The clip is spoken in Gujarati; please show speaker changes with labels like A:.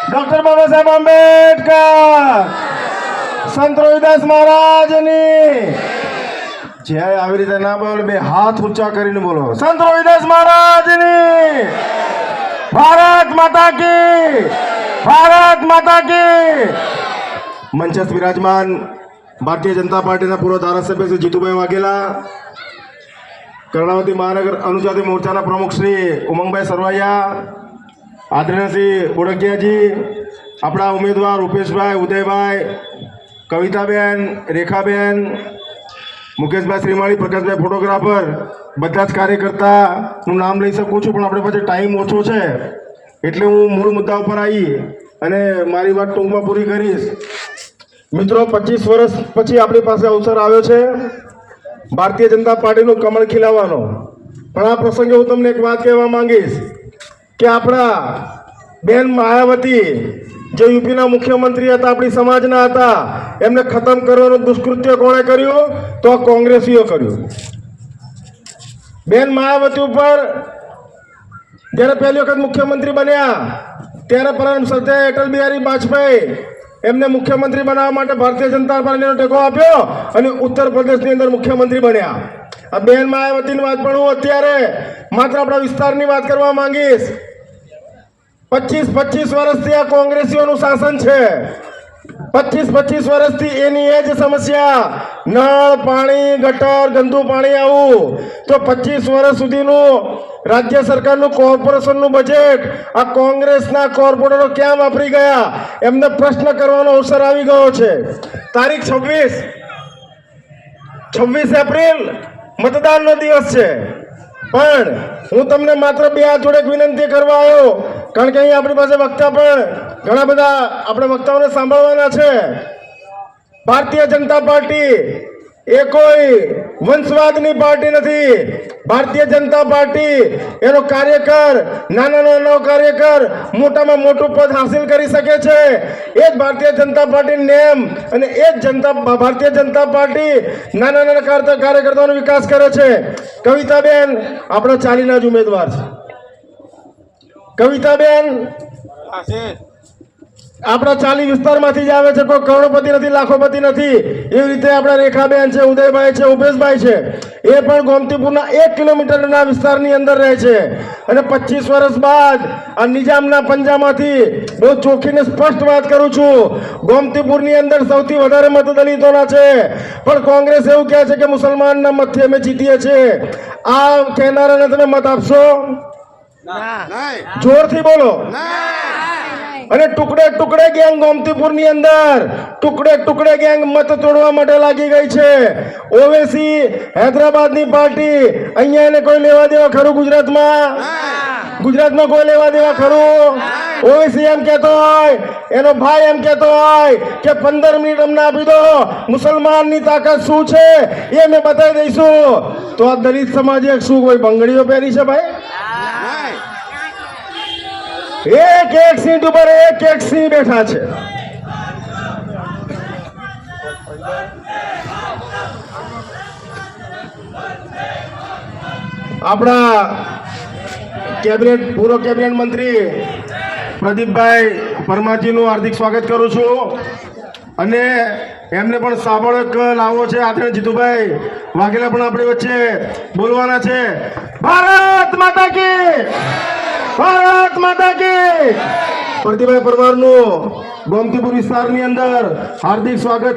A: ડોક્ટર બાબા સાહેબ આંબેડકર, સંત રવિદાસ મહારાજની જય. આવી રીતે ના બોલો, બે હાથ ઊંચા કરીને બોલો. સંત રવિદાસ મહારાજની, ભારત માતા કી, ભારત માતા કી. મંચસ્થ વિરાજમાન ભારતીય જનતા પાર્ટીના પૂર્વ ધારાસભ્ય શ્રી જીતુભાઈ વાઘેલા, કર્ણાવતી મહાનગર અનુજાતિ મોરચાના પ્રમુખ શ્રી ઉમંગભાઈ સરવૈયા, આદરણીય શ્રી બોડકિયાજી, આપણા ઉમેદવાર રૂપેશભાઈ, ઉદયભાઈ, કવિતાબેન, રેખાબેન, મુકેશભાઈ શ્રીમાળી, પ્રકાશભાઈ ફોટોગ્રાફર, બધા જ કાર્યકર્તાનું નામ લઈ શકું છું, પણ આપણે પાસે ટાઈમ ઓછો છે એટલે હું મૂળ મુદ્દા ઉપર આવી અને મારી વાત ટૂંકમાં પૂરી કરીશ. મિત્રો, 25 વર્ષ પછી આપણી પાસે અવસર આવ્યો છે ભારતીય જનતા પાર્ટીનું કમળ ખીલાવવાનો. પણ આ પ્રસંગે હું તમને એક વાત કહેવા માંગીશ કે આપણા બેન માયાવતી જે યુપીના મુખ્યમંત્રી હતા, આપણી સમાજના હતા, એમને ખતમ કરવાનું દુષ્કૃત્ય કોણે કર્યું? તો કોંગ્રેસીઓ કર્યું. બેન માયાવતી ઉપર જ્યારે પહેલી વખત મુખ્યમંત્રી બન્યા ત્યારે પરમ શ્રદ્ધેય અટલ બિહારી વાજપેયી એમને મુખ્યમંત્રી બનાવવા માટે ભારતીય જનતા પાર્ટીનો ટેકો આપ્યો અને ઉત્તર પ્રદેશની અંદર મુખ્યમંત્રી બન્યા. આ બેન માયાવતીની વાત પણ હું અત્યારે માત્ર આપણા વિસ્તારની વાત કરવા માંગીશ. 25 વર્ષથી આ કોંગ્રેસીઓનું શાસન છે. 25 વર્ષથી એની એ જ સમસ્યા, નળ, પાણી, ગટર, ગંદુ પાણી આવું. તો 25 વર્ષ સુધીનું રાજ્ય સરકારનું કોર્પોરેશનનું બજેટ આ કોંગ્રેસના કોર્પોરેટરો ક્યાં વાપરી ગયા? એમને પ્રશ્ન કરવાનો અવસર આવી ગયો છે. તારીખ 26 એપ્રિલ મતદાનનો દિવસ છે. પણ હું તમને માત્ર બે હાથ જોડે વિનંતી કરવા આવ્યો, કારણ કે અહીં આપણી પાસે વક્તા પણ ઘણા બધા આપણે વક્તાઓને સાંભળવાના છે. ભારતીય જનતા પાર્ટી એ કોઈ વંશવાદની પાર્ટી નથી. ભારતીય જનતા પાર્ટી એનો કાર્યકર, નાનો કાર્યકર મોટામાં મોટું પદ હાંસિલ કરી શકે છે. એ જ ભારતીય જનતા પાર્ટી નેમ અને એ જ ભારતીય જનતા પાર્ટી નાના કાર્યકર્તાઓનો વિકાસ કરે છે. કવિતાબેન આપણા ચાલીના જ ઉમેદવાર છે. કવિતાબેન આપણા ચાલી વિસ્તારમાંથી જ આવે છે. કોઈ કરોડપતિ નથી, લાખોપતિ નથી. એવી રીતે આપણા રેખાબેન છે, ઉદયભાઈ છે, ઉપેશભાઈ છે, એ પણ ગોમતીપુરના 1 કિલોમીટરના વિસ્તારની અંદર રહે છે. અને 25 વર્ષ બાદ આ નિજામના પંજામાંથી બહુ ચોખ્ખીને સ્પષ્ટ વાત કરું છું, ગોમતીપુરની અંદર સૌથી વધારે મત દલિતોના છે. પણ કોંગ્રેસ એવું કહે છે કે મુસલમાનના મતથી અમે જીતીએ છીએ. આ કહેનારાને તમે મત આપશો? જોરથી બોલો. અને ટુકડે ગેંગ ગોમતીપુરની અંદર ટુકડે ગેંગ મત તોડવા માટે લાગી ગઈ છે. ઓવેસી હૈદરાબાદની પાર્ટી, અહીંયા એને કોઈ લેવા દેવા ખરું? ગુજરાતમાં કોઈ લેવા દેવા ખરું? ઓવેસી એમ કહેતો હોય, એનો ભાઈ એમ કહેતો હોય કે 15 મિનિટ અમને આપી દો, મુસલમાનની તાકાત શું છે એ અમે બતાવી દઈશું. તો આ દલિત સમાજે શું કોઈ બંગડીઓ પહેરી છે ભાઈ? એક સીટ ઉપર એક સિંહ બેઠા છે. આપણા પૂર્વ કેબિનેટ મંત્રી પ્રદીપભાઈ પરમારજીનું હાર્દિક સ્વાગત કરું છું. અને એમને પણ સાબળક લાવો છે. આદરણીય જીતુભાઈ વાઘેલા પણ આપણી વચ્ચે બોલવાના છે. ભારત માતા કી, ભારત માતા કી. પ્રદીપભાઈ પરમારનું ગોમતીપુર વિસ્તારની અંદર હાર્દિક સ્વાગત.